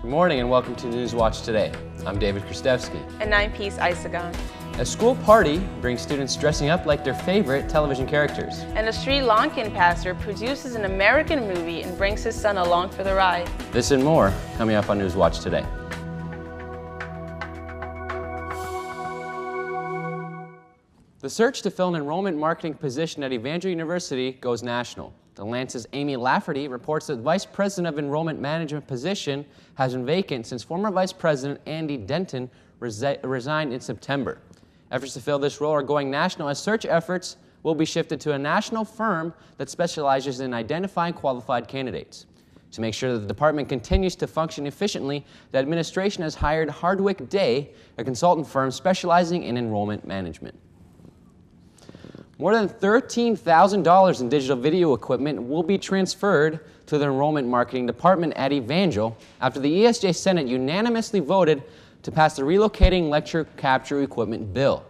Good morning and welcome to Newswatch today. I'm David Kristevsky. And I'm Peace Isagon. A school party brings students dressing up like their favorite television characters. And a Sri Lankan pastor produces an American movie and brings his son along for the ride. This and more coming up on Newswatch today. The search to fill an enrollment marketing position at Evangel University goes national. The Lance's Amy Lafferty reports that Vice President of Enrollment Management position has been vacant since former Vice President Andy Denton resigned in September. Efforts to fill this role are going national as search efforts will be shifted to a national firm that specializes in identifying qualified candidates. To make sure that the department continues to function efficiently, the administration has hired Hardwick Day, a consultant firm specializing in enrollment management. More than $13,000 in digital video equipment will be transferred to the enrollment marketing department at Evangel after the ESJ Senate unanimously voted to pass the Relocating Lecture Capture Equipment Bill.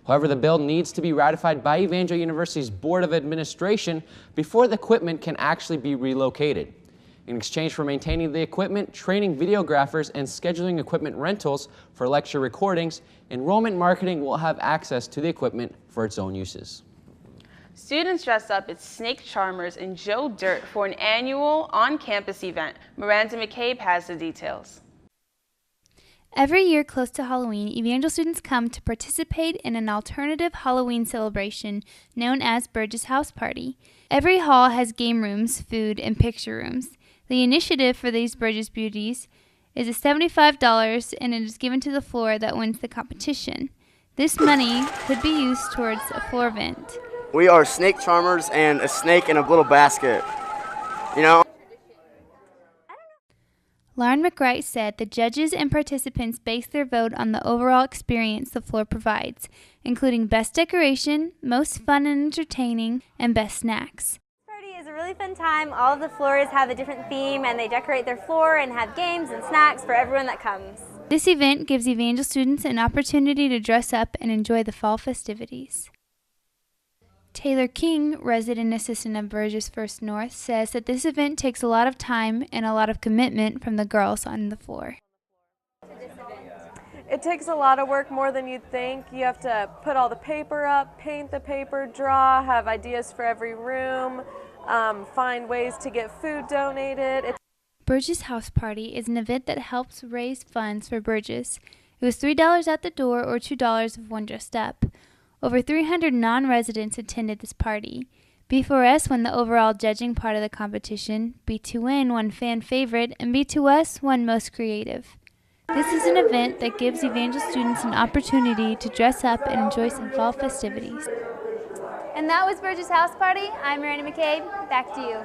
However, the bill needs to be ratified by Evangel University's Board of Administration before the equipment can actually be relocated. In exchange for maintaining the equipment, training videographers, and scheduling equipment rentals for lecture recordings, enrollment marketing will have access to the equipment for its own uses. Students dress up as snake charmers and Joe Dirt for an annual on-campus event. Miranda McCabe has the details. Every year close to Halloween, Evangel students come to participate in an alternative Halloween celebration known as Burgess House Party. Every hall has game rooms, food, and picture rooms. The initiative for these Burgess Beauties is $75 and it is given to the floor that wins the competition. This money could be used towards a floor event. We are snake charmers and a snake in a little basket, you know? Lauren McWright said the judges and participants base their vote on the overall experience the floor provides, including best decoration, most fun and entertaining, and best snacks. This party is a really fun time. All of the floors have a different theme and they decorate their floor and have games and snacks for everyone that comes. This event gives Evangel students an opportunity to dress up and enjoy the fall festivities. Taylor King, resident assistant of Burgess First North, says that this event takes a lot of time and a lot of commitment from the girls on the floor. It takes a lot of work, more than you'd think. You have to put all the paper up, paint the paper, draw, have ideas for every room, find ways to get food donated. Burgess House Party is an event that helps raise funds for Burgess. It was $3 at the door or $2 if one dressed up. Over 300 non-residents attended this party. B4S won the overall judging part of the competition, B2N won fan favorite, and B2S won most creative. This is an event that gives Evangel students an opportunity to dress up and enjoy some fall festivities. And that was Burgess House Party. I'm Miranda McCabe. Back to you.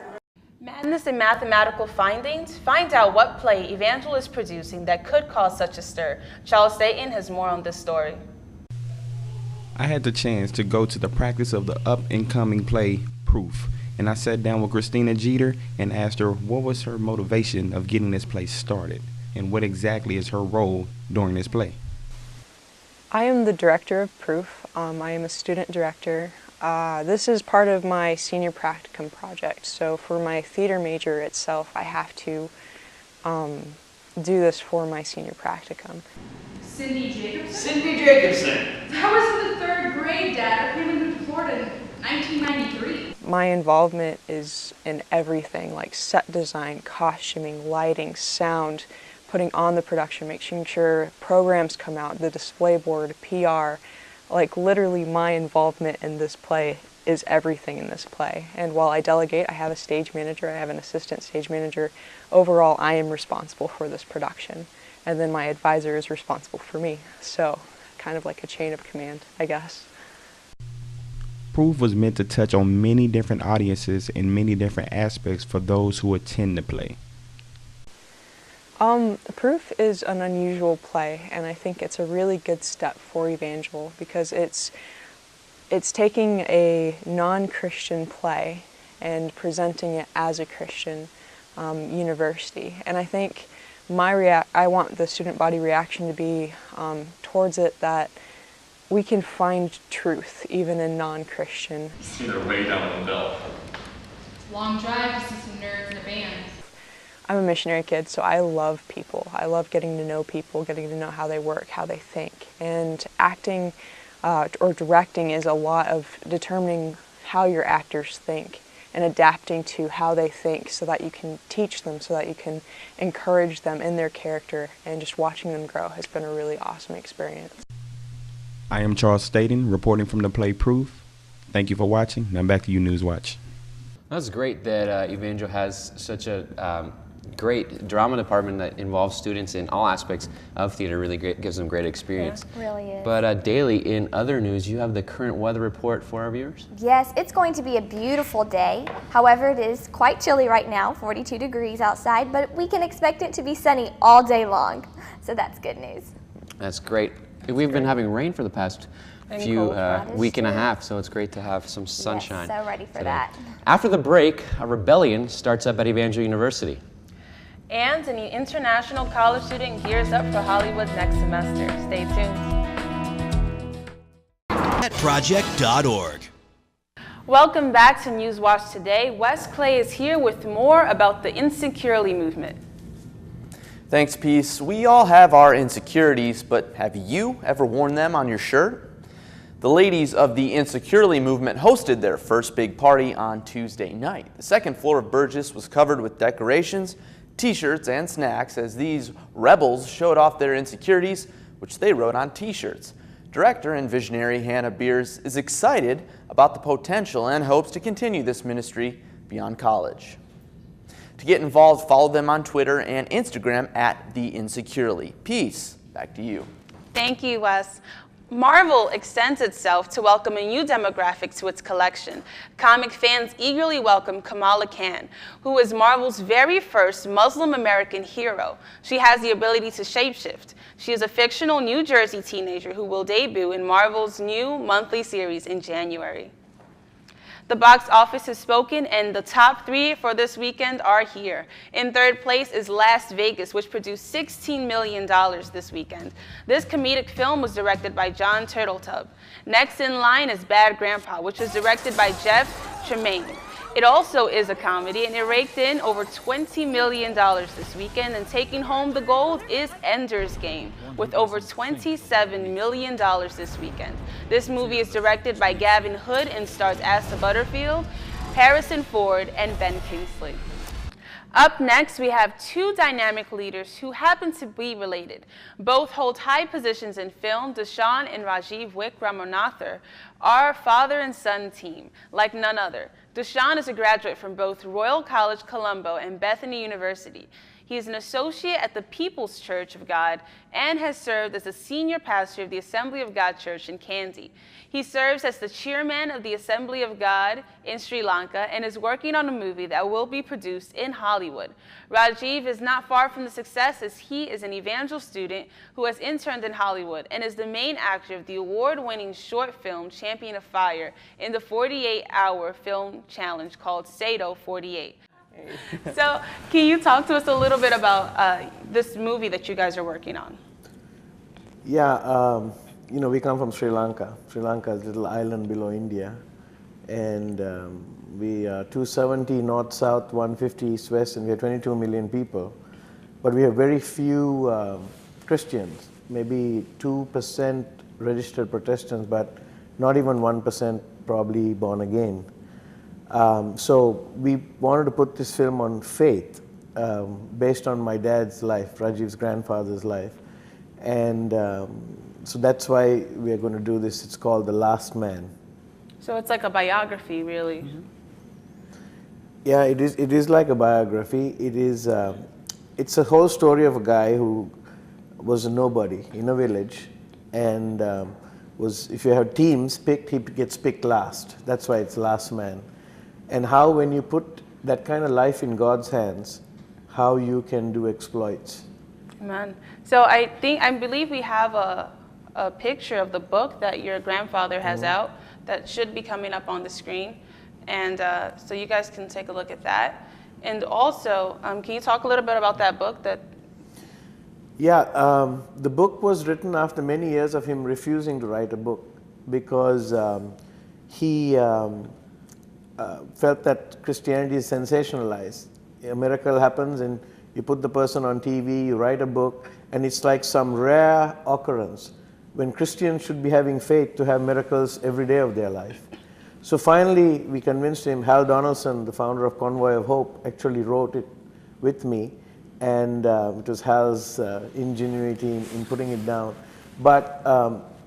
Madness and mathematical findings? Find out what play Evangel is producing that could cause such a stir. Charles Dayton has more on this story. I had the chance to go to the practice of the up-and-coming play, Proof, and I sat down with Christina Jeter and asked her what was her motivation of getting this play started, and what exactly is her role during this play. I am the director of Proof. I am a student director. This is part of my senior practicum project, so for my theater major itself, I have to do this for my senior practicum. Cindy Jacobson? Cindy Jacobson! That was in the 3rd grade, Dad. I came into Florida in 1993. My involvement is in everything, like set design, costuming, lighting, sound, putting on the production, making sure programs come out, the display board, PR. Like literally my involvement in this play is everything in this play. And while I delegate, I have a stage manager, I have an assistant stage manager. Overall, I am responsible for this production. And then my advisor is responsible for me. So kind of like a chain of command, I guess. Proof was meant to touch on many different audiences and many different aspects for those who attend the play. Proof is an unusual play, and I think it's a really good step for Evangel because it's taking a non-Christian play and presenting it as a Christian university. And I think I want the student body reaction to be towards it that we can find truth even in non-Christian. See, they're way down in the bell. Long drive to see some nerds in a band. I'm a missionary kid, so I love people. I love getting to know people, getting to know how they work, how they think. And acting or directing is a lot of determining how your actors think and adapting to how they think so that you can teach them, so that you can encourage them in their character, and just watching them grow has been a really awesome experience. I am Charles Staten, reporting from the play Proof. Thank you for watching. Now back to you, Newswatch. That's great that Evangel has such a great drama department that involves students in all aspects of theater. Really great, gives them great experience. Yeah, really is. But Daly, in other news, you have the current weather report for our viewers? Yes, it's going to be a beautiful day. However, it is quite chilly right now, 42 degrees outside, but we can expect it to be sunny all day long. So that's good news. That's great. We've been having rain for the past few week and a half, so it's great to have some sunshine. Yes, so ready for today. that. After the break, a rebellion starts up at Evangel University. And an international college student gears up for Hollywood next semester. Stay tuned. PetProject.org. Welcome back to Newswatch Today. Wes Clay is here with more about the insecurity movement. Thanks, Peace. We all have our insecurities, but have you ever worn them on your shirt? The ladies of the insecurity movement hosted their first big party on Tuesday night. The second floor of Burgess was covered with decorations, t-shirts, and snacks as these rebels showed off their insecurities, which they wrote on t-shirts. Director and visionary Hannah Beers is excited about the potential and hopes to continue this ministry beyond college. To get involved, follow them on Twitter and Instagram at @theinsecurely. Peace. Back to you. Thank you, Wes. Marvel extends itself to welcome a new demographic to its collection. Comic fans eagerly welcome Kamala Khan, who is Marvel's very first Muslim American hero. She has the ability to shapeshift. She is a fictional New Jersey teenager who will debut in Marvel's new monthly series in January. The box office has spoken, and the top three for this weekend are here. In third place is Las Vegas, which produced $16 million this weekend. This comedic film was directed by John Turteltaub. Next in line is Bad Grandpa, which was directed by Jeff Tremaine. It also is a comedy, and it raked in over $20 million this weekend, and taking home the gold is Ender's Game, with over $27 million this weekend. This movie is directed by Gavin Hood and stars Asa Butterfield, Harrison Ford, and Ben Kingsley. Up next, we have two dynamic leaders who happen to be related. Both hold high positions in film. Deshaun and Rajiv Ramanathan are father and son team, like none other. Deshaun is a graduate from both Royal College Colombo and Bethany University. He is an associate at the People's Church of God and has served as a senior pastor of the Assembly of God Church in Kandy. He serves as the chairman of the Assembly of God in Sri Lanka and is working on a movie that will be produced in Hollywood. Rajiv is not far from the success, as he is an Evangel student who has interned in Hollywood and is the main actor of the award-winning short film Champion of Fire in the 48-hour film challenge called Sato 48. So, can you talk to us a little bit about this movie that you guys are working on? Yeah, you know, we come from Sri Lanka. Sri Lanka is a little island below India. And we are 270 north-south, 150 east-west, and we have 22 million people. But we have very few Christians, maybe 2% registered Protestants, but not even 1% probably born again. So we wanted to put this film on faith, based on my dad's life, Rajiv's grandfather's life. And so that's why we are going to do this. It's called The Last Man. So it's like a biography, really. Mm-hmm. Yeah, it is like a biography. It's a whole story of a guy who was a nobody in a village, and if you have teams picked, he gets picked last. That's why it's Last Man. And how, when you put that kind of life in God's hands, how you can do exploits. Amen. So I believe we have a picture of the book that your grandfather has out that should be coming up on the screen. And so you guys can take a look at that. And also, can you talk a little bit about that book? Yeah, the book was written after many years of him refusing to write a book, because he felt that Christianity is sensationalized. A miracle happens and You put the person on TV, you write a book, and it's like some rare occurrence when Christians should be having faith to have miracles every day of their life. So finally, we convinced him. Hal Donaldson, the founder of Convoy of Hope, actually wrote it with me, and it was Hal's ingenuity in putting it down. But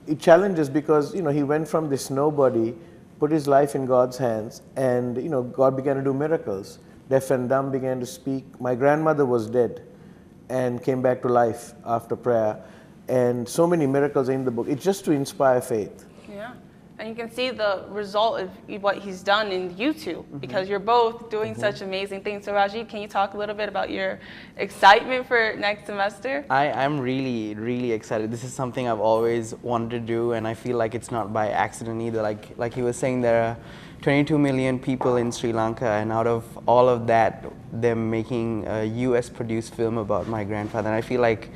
it challenges because, you know, he went from this nobody, put his life in God's hands, and, you know, God began to do miracles. Deaf and dumb began to speak. My grandmother was dead and came back to life after prayer. And so many miracles in the book. It's just to inspire faith. Yeah. And you can see the result of what he's done in you two, because you're both doing such amazing things. So Rajiv, can you talk a little bit about your excitement for next semester? I'm really, really excited. This is something I've always wanted to do, and I feel like it's not by accident either. Like he was saying, there are 22 million people in Sri Lanka, and out of all of that, they're making a US-produced film about my grandfather. And I feel like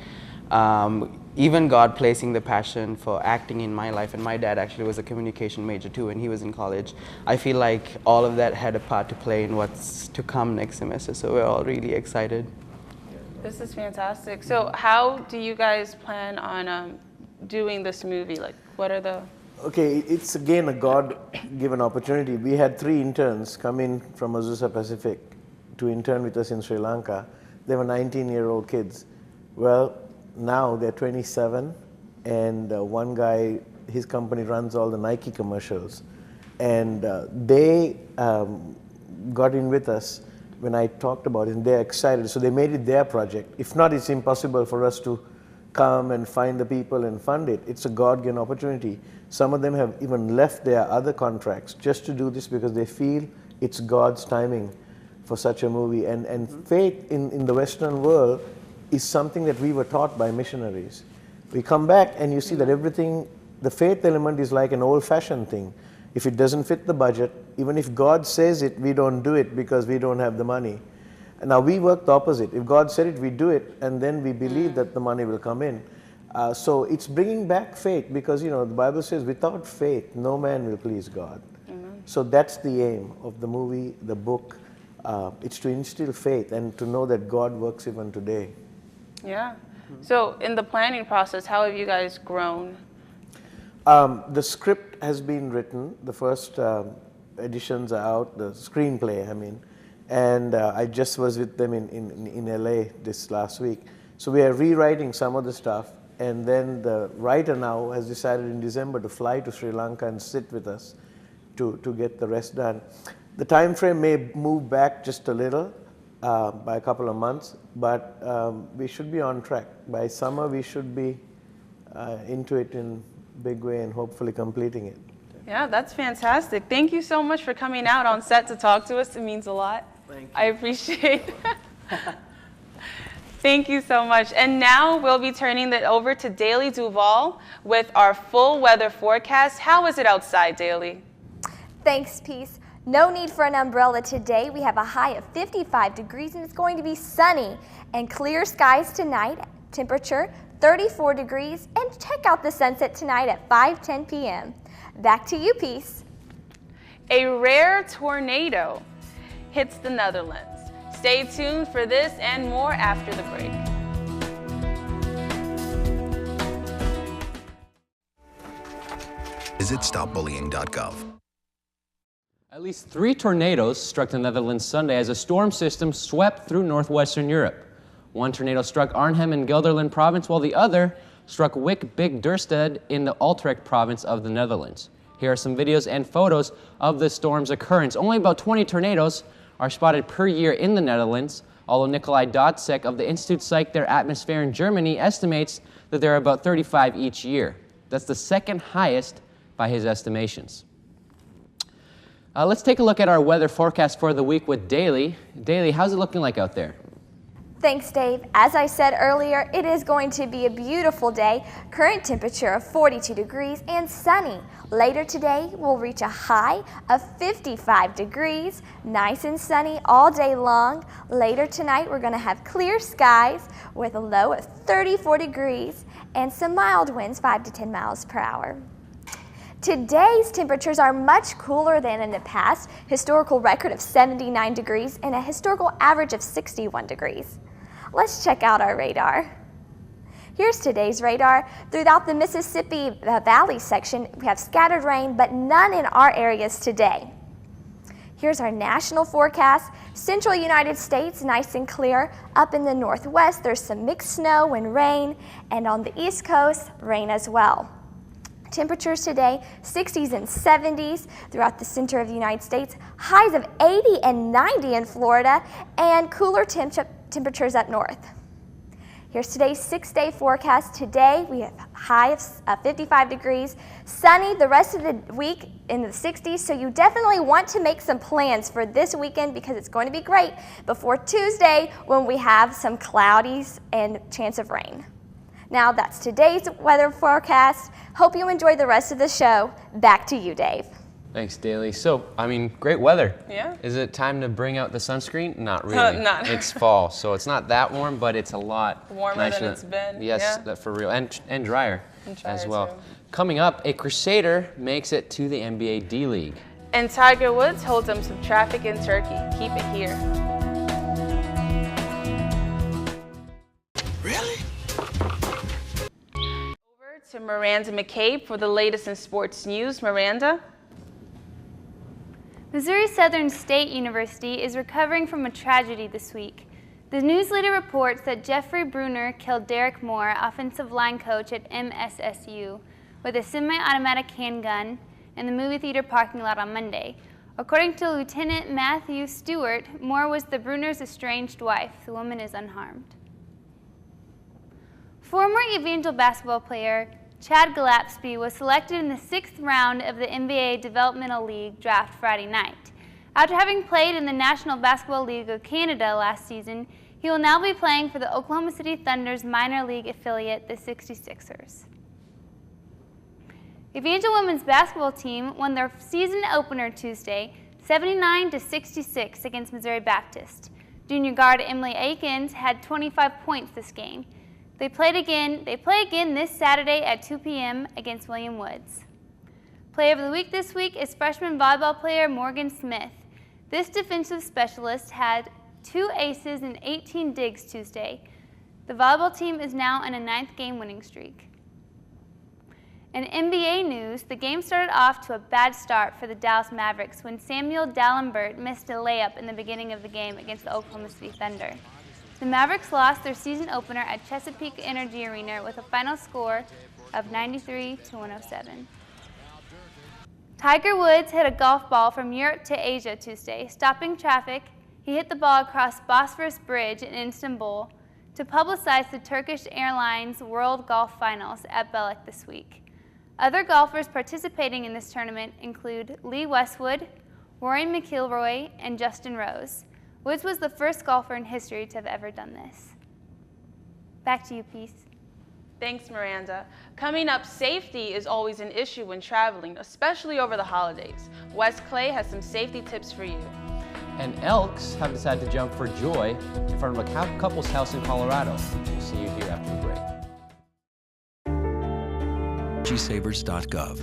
even God placing the passion for acting in my life, and my dad actually was a communication major too, and he was in college. I feel like all of that had a part to play in what's to come next semester, so we're all really excited. This is fantastic. So how do you guys plan on doing this movie? Like, what are the... Okay, it's again a God-given opportunity. We had 3 interns come in from Azusa Pacific to intern with us in Sri Lanka. They were 19-year-old kids. Well, now they're 27, and one guy, his company runs all the Nike commercials. And they got in with us when I talked about it, and they're excited. So they made it their project. If not, it's impossible for us to come and find the people and fund it. It's a God-given opportunity. Some of them have even left their other contracts just to do this because they feel it's God's timing for such a movie. And faith in the Western world is something that we were taught by missionaries. We come back and you see that everything, the faith element is like an old-fashioned thing. If it doesn't fit the budget, even if God says it, we don't do it because we don't have the money. And now we work the opposite. If God said it, we do it, and then we believe that the money will come in. So it's bringing back faith because, you know, the Bible says without faith, no man will please God. So that's the aim of the movie, the book. It's to instill faith and to know that God works even today. Yeah. So in the planning process, how have you guys grown? The script has been written. The first editions are out, the screenplay, I mean. And I just was with them in LA this last week. So we are rewriting some of the stuff. And then the writer now has decided in December to fly to Sri Lanka and sit with us to get the rest done. The time frame may move back just a little by a couple of months, but we should be on track. By summer, we should be into it in a big way and hopefully completing it. Yeah, that's fantastic. Thank you so much for coming out on set to talk to us. It means a lot. Thank you. I appreciate it. Thank you so much. And now we'll be turning it over to Daly Duval with our full weather forecast. How is it outside, Daly? Thanks, Peace. No need for an umbrella today. We have a high of 55 degrees and it's going to be sunny and clear skies tonight. Temperature 34 degrees, and check out the sunset tonight at 5:10 p.m. Back to you, Peace. A rare tornado hits the Netherlands. Stay tuned for this and more after the break. Visit stopbullying.gov. At least 3 tornadoes struck the Netherlands Sunday as a storm system swept through northwestern Europe. One tornado struck Arnhem in Gelderland province, while the other struck Wick-Big-Dursted in the Utrecht province of the Netherlands. Here are some videos and photos of the storm's occurrence. Only about 20 tornadoes are spotted per year in the Netherlands, although Nikolai Dotzek of the Institute Psych der Atmosphäre in Germany estimates that there are about 35 each year. That's the second highest by his estimations. Let's take a look at our weather forecast for the week with Daly. Daly, how's it looking like out there? Thanks, Dave. As I said earlier, it is going to be a beautiful day. Current temperature of 42 degrees and sunny. Later today, we'll reach a high of 55 degrees. Nice and sunny all day long. Later tonight, we're going to have clear skies with a low of 34 degrees and some mild winds, 5 to 10 miles per hour. Today's temperatures are much cooler than in the past, historical record of 79 degrees and a historical average of 61 degrees. Let's check out our radar. Here's today's radar. Throughout the Mississippi Valley section, we have scattered rain, but none in our areas today. Here's our national forecast. Central United States, nice and clear. Up in the northwest, there's some mixed snow and rain, and on the east coast, rain as well. Temperatures today, 60s and 70s throughout the center of the United States, highs of 80 and 90 in Florida, and cooler temperatures up north. Here's today's 6-day forecast. Today we have high of 55 degrees, sunny the rest of the week in the 60s, so you definitely want to make some plans for this weekend because it's going to be great before Tuesday when we have some cloudies and chance of rain. Now that's today's weather forecast. Hope you enjoy the rest of the show. Back to you, Dave. Thanks, Daly. So, great weather. Yeah. Is it time to bring out the sunscreen? Not really. Not. It's fall, so it's not that warm, but it's a lot warmer than it's been. Yes, yeah. For real, and drier as well. Too. Coming up, a Crusader makes it to the NBA D-League. And Tiger Woods holds them some traffic in Turkey. Keep it here. Really? Over to Miranda McCabe for the latest in sports news. Miranda? Missouri Southern State University is recovering from a tragedy this week. The newsletter reports that Jeffrey Bruner killed Derek Moore, offensive line coach at MSSU, with a semi-automatic handgun in the movie theater parking lot on Monday. According to Lieutenant Matthew Stewart, Moore was the Bruner's estranged wife. The woman is unharmed. Former Evangel basketball player Chad Gillespie was selected in the 6th round of the NBA Developmental League draft Friday night. After having played in the National Basketball League of Canada last season, he will now be playing for the Oklahoma City Thunder's minor league affiliate, the 66ers. Evangel women's basketball team won their season opener Tuesday, 79-66 against Missouri Baptist. Junior guard Emily Akins had 25 points this game. They play again this Saturday at 2 p.m. against William Woods. Player of the week this week is freshman volleyball player Morgan Smith. This defensive specialist had 2 aces and 18 digs Tuesday. The volleyball team is now in a 9th game winning streak. In NBA news, the game started off to a bad start for the Dallas Mavericks when Samuel Dalembert missed a layup in the beginning of the game against the Oklahoma City Thunder. The Mavericks lost their season opener at Chesapeake Energy Arena with a final score of 93-107. Tiger Woods hit a golf ball from Europe to Asia Tuesday, stopping traffic. He hit the ball across Bosphorus Bridge in Istanbul to publicize the Turkish Airlines World Golf Finals at Belek this week. Other golfers participating in this tournament include Lee Westwood, Rory McIlroy, and Justin Rose. Woods was the first golfer in history to have ever done this. Back to you, Peace. Thanks, Miranda. Coming up, safety is always an issue when traveling, especially over the holidays. Wes Clay has some safety tips for you. And elks have decided to jump for joy in front of a couple's house in Colorado. We'll see you here after the break. GSavers.gov.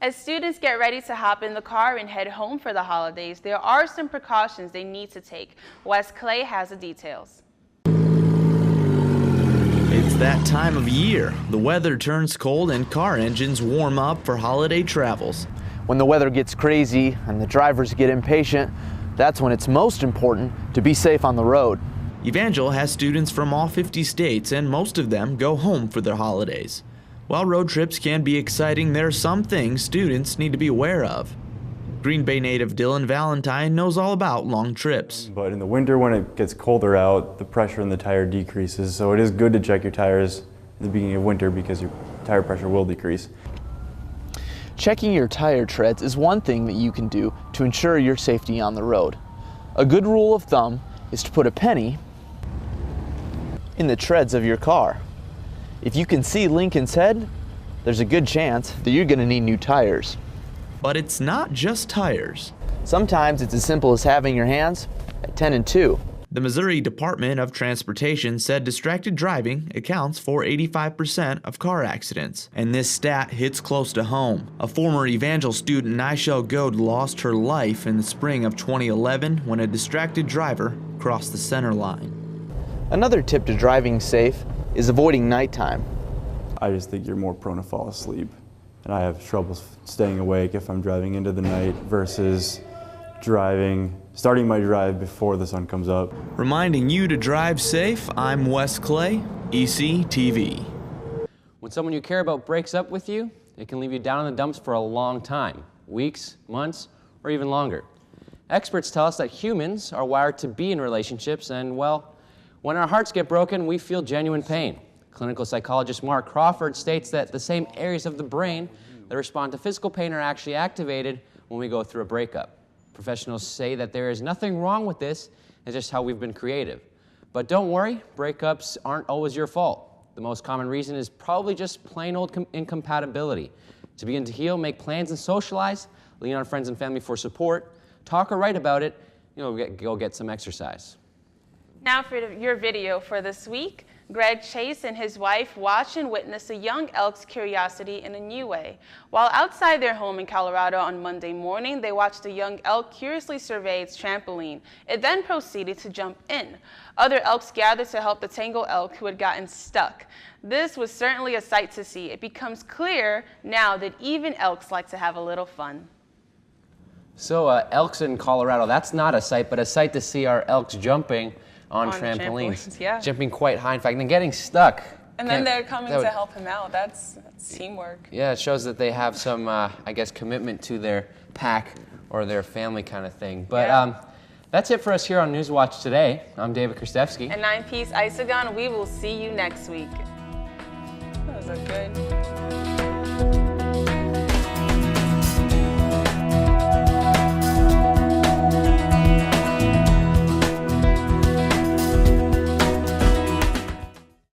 As students get ready to hop in the car and head home for the holidays, there are some precautions they need to take. Wes Clay has the details. It's that time of year. The weather turns cold and car engines warm up for holiday travels. When the weather gets crazy and the drivers get impatient, that's when it's most important to be safe on the road. Evangel has students from all 50 states, and most of them go home for their holidays. While road trips can be exciting, there are some things students need to be aware of. Green Bay native Dylan Valentine knows all about long trips. But in the winter, when it gets colder out, the pressure in the tire decreases, so it is good to check your tires at the beginning of winter because your tire pressure will decrease. Checking your tire treads is one thing that you can do to ensure your safety on the road. A good rule of thumb is to put a penny in the treads of your car. If you can see Lincoln's head, there's a good chance that you're going to need new tires. But it's not just tires. Sometimes it's as simple as having your hands at 10 and 2. The Missouri Department of Transportation said distracted driving accounts for 85% of car accidents, and this stat hits close to home. A former Evangel student, Nichelle Goad, lost her life in the spring of 2011 when a distracted driver crossed the center line. Another tip to driving safe is avoiding nighttime. I just think you're more prone to fall asleep. And I have trouble staying awake if I'm driving into the night versus starting my drive before the sun comes up. Reminding you to drive safe, I'm Wes Clay, ECTV. When someone you care about breaks up with you, it can leave you down in the dumps for a long time, weeks, months, or even longer. Experts tell us that humans are wired to be in relationships, and well, when our hearts get broken, we feel genuine pain. Clinical psychologist Mark Crawford states that the same areas of the brain that respond to physical pain are actually activated when we go through a breakup. Professionals say that there is nothing wrong with this, it's just how we've been creative. But don't worry, breakups aren't always your fault. The most common reason is probably just plain old incompatibility. To begin to heal, make plans and socialize, lean on friends and family for support, talk or write about it, go get some exercise. Now for your video for this week. Greg Chase and his wife watched and witnessed a young elk's curiosity in a new way. While outside their home in Colorado on Monday morning, they watched a young elk curiously survey its trampoline. It then proceeded to jump in. Other elks gathered to help the tangled elk who had gotten stuck. This was certainly a sight to see. It becomes clear now that even elks like to have a little fun. So elks in Colorado, that's not a sight, but a sight to see our elks jumping on trampolines. Yeah. Jumping quite high, in fact, and getting stuck. And then they're coming to help him out. That's teamwork. Yeah, it shows that they have some, I guess, commitment to their pack or their family kind of thing. But that's it for us here on Newswatch today. I'm David Kristevsky. And I'm Peace Isagon. We will see you next week. That was a good